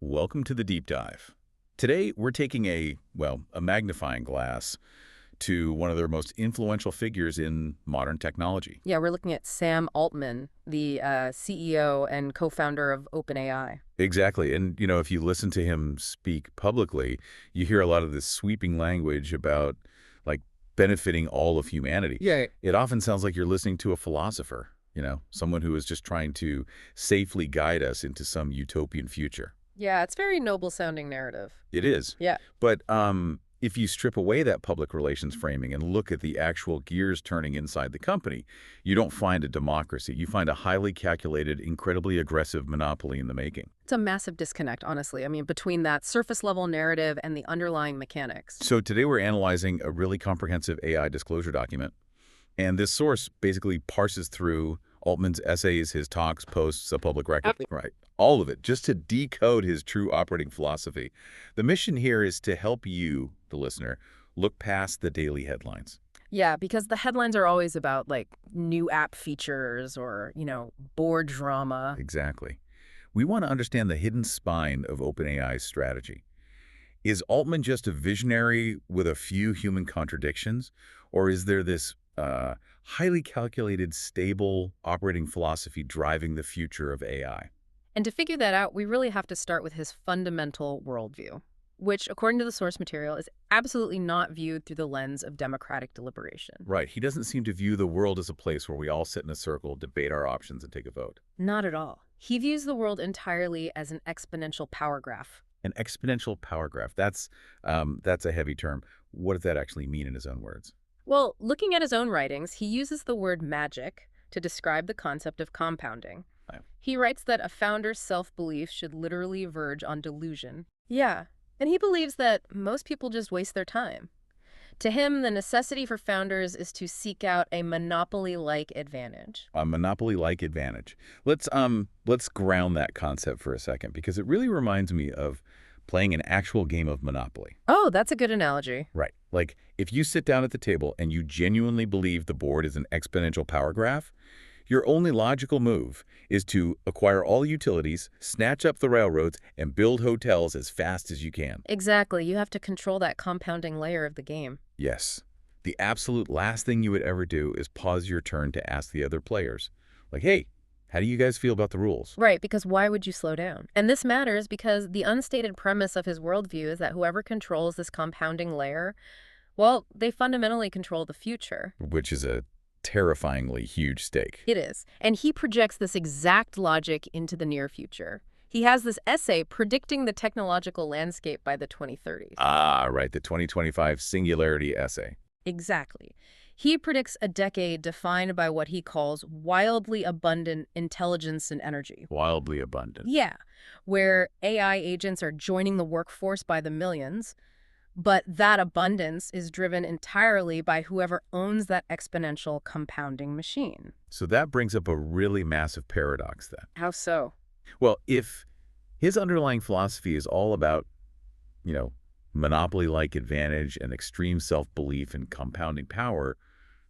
Welcome to the deep dive. Today, we're taking a magnifying glass to one of the most influential figures in modern technology. Yeah, we're looking at Sam Altman, the CEO and co-founder of OpenAI. Exactly. And, if you listen to him speak publicly, you hear a lot of this sweeping language about, like, benefiting all of humanity. Yeah. It often sounds like you're listening to a philosopher, someone who is just trying to safely guide us into some utopian future. Yeah, it's very noble-sounding narrative. It is. Yeah. But if you strip away that public relations framing and look at the actual gears turning inside the company, you don't find a democracy. You find a highly calculated, incredibly aggressive monopoly in the making. It's a massive disconnect, honestly. I mean, between that surface-level narrative and the underlying mechanics. So today we're analyzing a really comprehensive AI disclosure document. And this source basically parses through Altman's essays, his talks, posts, a public record. Right. All of it, just to decode his true operating philosophy. The mission here is to help you, the listener, look past the daily headlines. Yeah, because the headlines are always about, like, new app features or, board drama. Exactly. We want to understand the hidden spine of OpenAI's strategy. Is Altman just a visionary with a few human contradictions? Or is there this highly calculated, stable operating philosophy driving the future of AI? And to figure that out, we really have to start with his fundamental worldview, which, according to the source material, is absolutely not viewed through the lens of democratic deliberation. Right. He doesn't seem to view the world as a place where we all sit in a circle, debate our options, and take a vote. Not at all. He views the world entirely as an exponential power graph. An exponential power graph. That's a heavy term. What does that actually mean in his own words? Well, looking at his own writings, he uses the word magic to describe the concept of compounding. Right. He writes that a founder's self-belief should literally verge on delusion. Yeah, and he believes that most people just waste their time. To him, the necessity for founders is to seek out a monopoly-like advantage. A monopoly-like advantage. Let's ground that concept for a second, because it really reminds me of playing an actual game of Monopoly. Oh, that's a good analogy. Right. Like, if you sit down at the table and you genuinely believe the board is an exponential power graph, your only logical move is to acquire all utilities, snatch up the railroads, and build hotels as fast as you can. Exactly. You have to control that compounding layer of the game. Yes. The absolute last thing you would ever do is pause your turn to ask the other players, like, hey, how do you guys feel about the rules? Right, because why would you slow down? And this matters because the unstated premise of his worldview is that whoever controls this compounding layer, well, they fundamentally control the future. Which is a terrifyingly huge stake. It is. And he projects this exact logic into the near future. He has this essay predicting the technological landscape by the 2030s. Ah, right, the 2025 Singularity essay. Exactly. He predicts a decade defined by what he calls wildly abundant intelligence and energy. Wildly abundant. Yeah, where AI agents are joining the workforce by the millions, but that abundance is driven entirely by whoever owns that exponential compounding machine. So that brings up a really massive paradox then. How so? Well, if his underlying philosophy is all about, monopoly-like advantage and extreme self-belief and compounding power,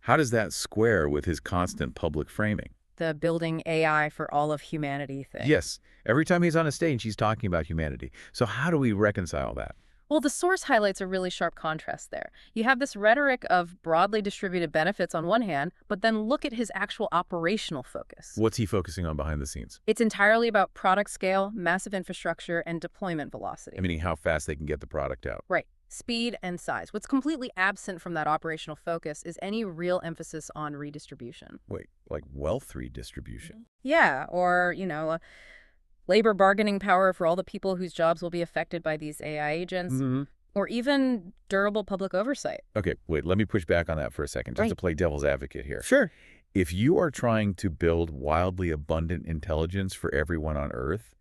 how does that square with his constant public framing? The building AI for all of humanity thing. Yes. Every time he's on a stage, he's talking about humanity. So how do we reconcile that? Well, the source highlights a really sharp contrast there. You have this rhetoric of broadly distributed benefits on one hand, but then look at his actual operational focus. What's he focusing on behind the scenes? It's entirely about product scale, massive infrastructure, and deployment velocity. Meaning how fast they can get the product out. Right. Speed and size. What's completely absent from that operational focus is any real emphasis on redistribution. Wait, like wealth redistribution? Yeah, or, labor bargaining power for all the people whose jobs will be affected by these AI agents, or even durable public oversight. Okay, wait, let me push back on that for a second, just to play devil's advocate here. Sure. If you are trying to build wildly abundant intelligence for everyone on Earth,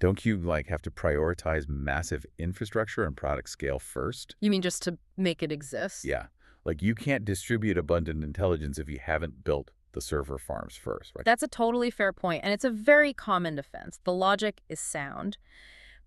don't you, have to prioritize massive infrastructure and product scale first? You mean just to make it exist? Yeah. You can't distribute abundant intelligence if you haven't built the server farms first, right? That's a totally fair point, and it's a very common defense. The logic is sound.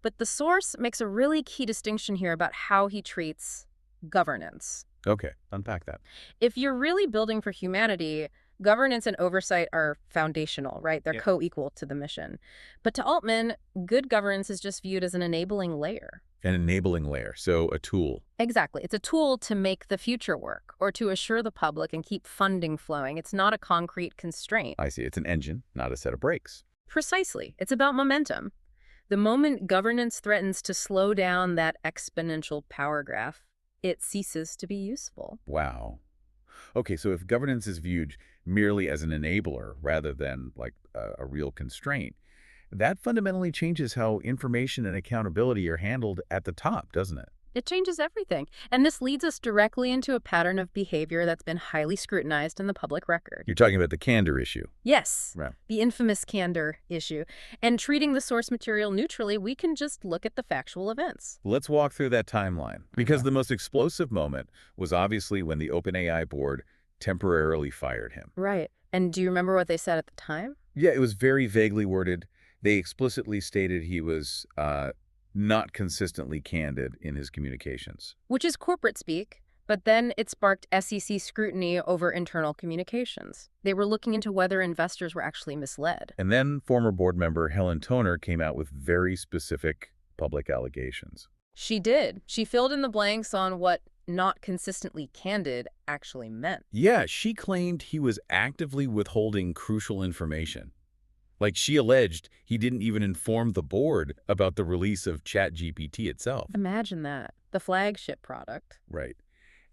But the source makes a really key distinction here about how he treats governance. Okay, unpack that. If you're really building for humanity, Governance and oversight are foundational, right? They're Yeah. co-equal to the mission. But to Altman, good governance is just viewed as an enabling layer. An enabling layer, so a tool. Exactly. It's a tool to make the future work or to assure the public and keep funding flowing. It's not a concrete constraint. I see. It's an engine, not a set of brakes. Precisely. It's about momentum. The moment governance threatens to slow down that exponential power graph, it ceases to be useful. Wow. Okay, so if governance is viewed merely as an enabler rather than like a real constraint, that fundamentally changes how information and accountability are handled at the top, doesn't it? It changes everything. And this leads us directly into a pattern of behavior that's been highly scrutinized in the public record. You're talking about the candor issue. Yes, Right. the infamous candor issue. And treating the source material neutrally, we can just look at the factual events. Let's walk through that timeline, because the most explosive moment was obviously when the OpenAI board temporarily fired him. Right. And do you remember what they said at the time? Yeah, it was very vaguely worded. They explicitly stated he was not consistently candid in his communications. Which is corporate speak, but then it sparked SEC scrutiny over internal communications. They were looking into whether investors were actually misled. And then former board member Helen Toner came out with very specific public allegations. She did. She filled in the blanks on what not consistently candid actually meant. Yeah, she claimed he was actively withholding crucial information. Like, she alleged he didn't even inform the board about the release of ChatGPT itself. Imagine that. The flagship product. Right.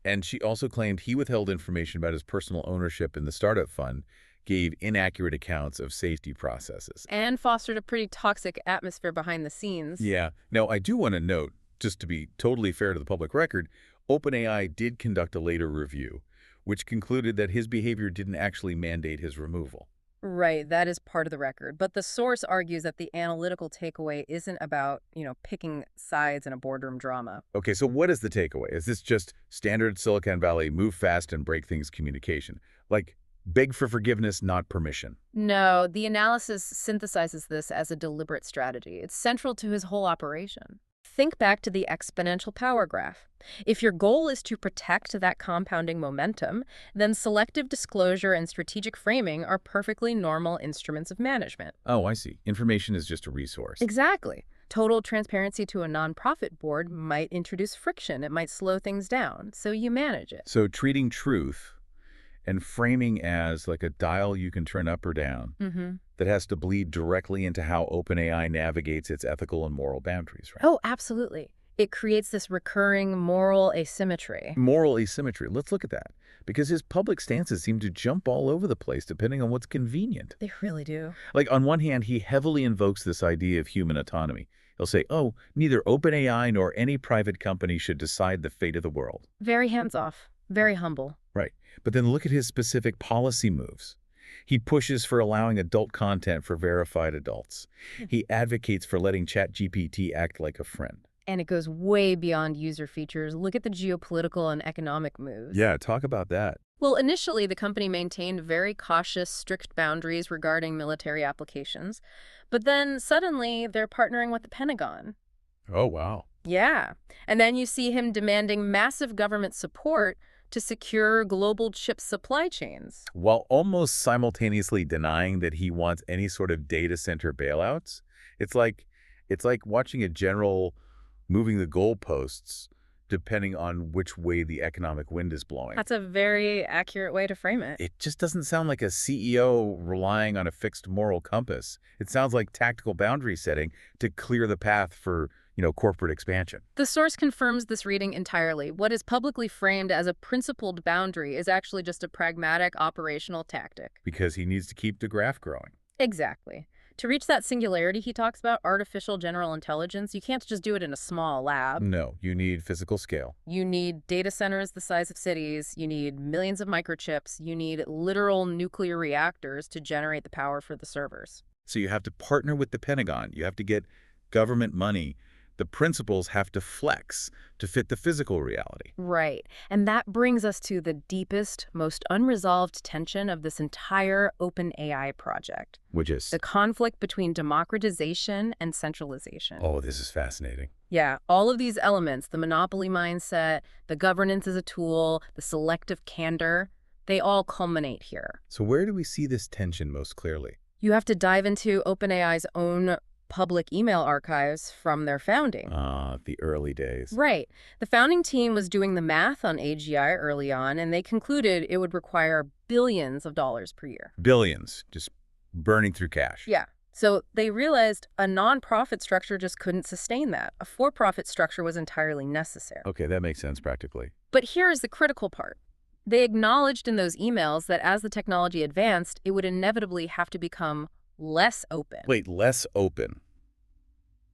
And she also claimed he withheld information about his personal ownership in the startup fund, gave inaccurate accounts of safety processes. And fostered a pretty toxic atmosphere behind the scenes. Yeah. Now, I do want to note, just to be totally fair to the public record, OpenAI did conduct a later review, which concluded that his behavior didn't actually mandate his removal. Right, that is part of the record. But the source argues that the analytical takeaway isn't about, picking sides in a boardroom drama. Okay, so what is the takeaway? Is this just standard Silicon Valley move fast and break things communication? Like, beg for forgiveness, not permission? No, the analysis synthesizes this as a deliberate strategy. It's central to his whole operation. Think back to the exponential power graph. If your goal is to protect that compounding momentum, then selective disclosure and strategic framing are perfectly normal instruments of management. Oh, I see. Information is just a resource. Exactly. Total transparency to a nonprofit board might introduce friction. It might slow things down, so you manage it. So treating truth and framing as like a dial you can turn up or down that has to bleed directly into how OpenAI navigates its ethical and moral boundaries, right? Oh, absolutely. It creates this recurring moral asymmetry. Moral asymmetry. Let's look at that. Because his public stances seem to jump all over the place depending on what's convenient. They really do. Like, on one hand, he heavily invokes this idea of human autonomy. He'll say, oh, neither OpenAI nor any private company should decide the fate of the world. Very hands-off. Very humble. Right. But then look at his specific policy moves. He pushes for allowing adult content for verified adults. He advocates for letting ChatGPT act like a friend. And it goes way beyond user features. Look at the geopolitical and economic moves. Yeah, talk about that. Well, initially, the company maintained very cautious, strict boundaries regarding military applications. But then suddenly, they're partnering with the Pentagon. Oh, wow. Yeah. And then you see him demanding massive government support to secure global chip supply chains. While almost simultaneously denying that he wants any sort of data center bailouts. It's like watching a general moving the goalposts depending on which way the economic wind is blowing. That's a very accurate way to frame it. It just doesn't sound like a CEO relying on a fixed moral compass. It sounds like tactical boundary setting to clear the path for, corporate expansion. The source confirms this reading entirely. What is publicly framed as a principled boundary is actually just a pragmatic operational tactic. Because he needs to keep the graph growing. Exactly. To reach that singularity he talks about, artificial general intelligence, you can't just do it in a small lab. No, you need physical scale. You need data centers the size of cities. You need millions of microchips. You need literal nuclear reactors to generate the power for the servers. So you have to partner with the Pentagon. You have to get government money. The principles have to flex to fit the physical reality. Right. And that brings us to the deepest, most unresolved tension of this entire OpenAI project. Which is? The conflict between democratization and centralization. Oh, this is fascinating. Yeah, all of these elements, the monopoly mindset, the governance as a tool, the selective candor, They all culminate here. So where do we see this tension most clearly? You have to dive into OpenAI's own public email archives from their founding. The early days. Right. The founding team was doing the math on AGI early on, and they concluded it would require billions of dollars per year. Billions, just burning through cash. Yeah. So they realized a nonprofit structure just couldn't sustain that. A for-profit structure was entirely necessary. Okay, that makes sense practically. But here is the critical part. They acknowledged in those emails that as the technology advanced, it would inevitably have to become less open. Wait, less open.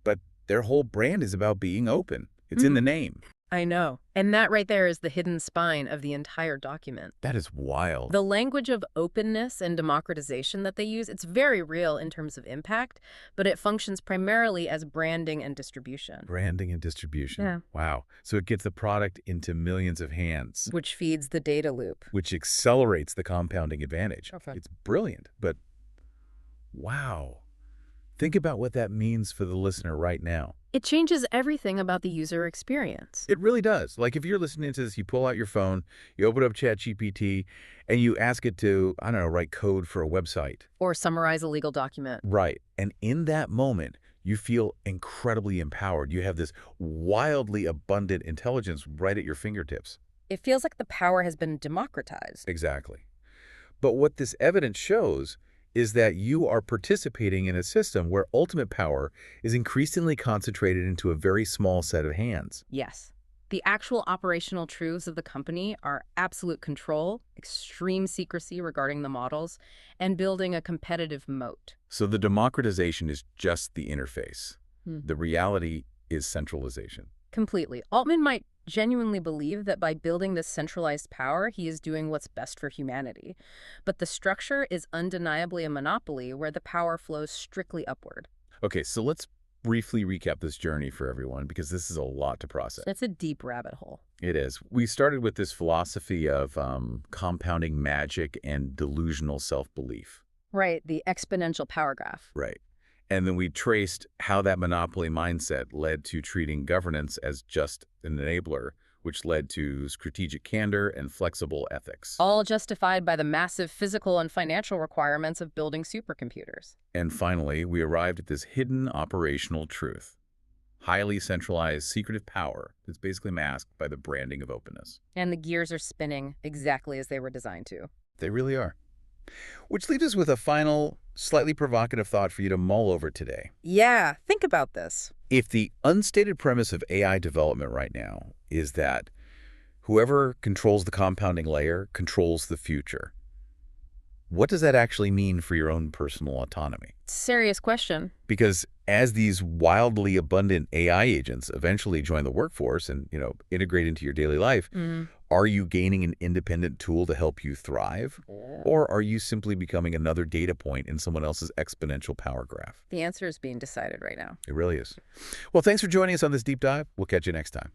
But their whole brand is about being open. It's in the name. I know. And that right there is the hidden spine of the entire document. That is wild. The language of openness and democratization that they use, it's very real in terms of impact, but it functions primarily as branding and distribution. Branding and distribution. Yeah. Wow. So it gets the product into millions of hands. Which feeds the data loop. Which accelerates the compounding advantage. Okay. It's brilliant, but wow. Think about what that means for the listener right now. It changes everything about the user experience. It really does. Like if you're listening to this, you pull out your phone, you open up ChatGPT, and you ask it to, I don't know, write code for a website. Or summarize a legal document. Right. And in that moment, you feel incredibly empowered. You have this wildly abundant intelligence right at your fingertips. It feels like the power has been democratized. Exactly. But what this evidence shows is that you are participating in a system where ultimate power is increasingly concentrated into a very small set of hands. Yes. The actual operational truths of the company are absolute control, extreme secrecy regarding the models, and building a competitive moat. So the democratization is just the interface. The reality is centralization. Completely. Altman might genuinely believe that by building this centralized power, he is doing what's best for humanity. But the structure is undeniably a monopoly where the power flows strictly upward. Okay, so let's briefly recap this journey for everyone because this is a lot to process. That's a deep rabbit hole. It is. We started with this philosophy of compounding magic and delusional self-belief. Right, the exponential power graph. Right. And then we traced how that monopoly mindset led to treating governance as just an enabler, which led to strategic candor and flexible ethics. All justified by the massive physical and financial requirements of building supercomputers. And finally, we arrived at this hidden operational truth. Highly centralized, secretive power that's basically masked by the branding of openness. And the gears are spinning exactly as they were designed to. They really are. Which leaves us with a final, slightly provocative thought for you to mull over today. Yeah, think about this. If the unstated premise of AI development right now is that whoever controls the compounding layer controls the future, what does that actually mean for your own personal autonomy? Serious question. Because as these wildly abundant AI agents eventually join the workforce and, integrate into your daily life, are you gaining an independent tool to help you thrive? Or are you simply becoming another data point in someone else's exponential power graph? The answer is being decided right now. It really is. Well, thanks for joining us on this deep dive. We'll catch you next time.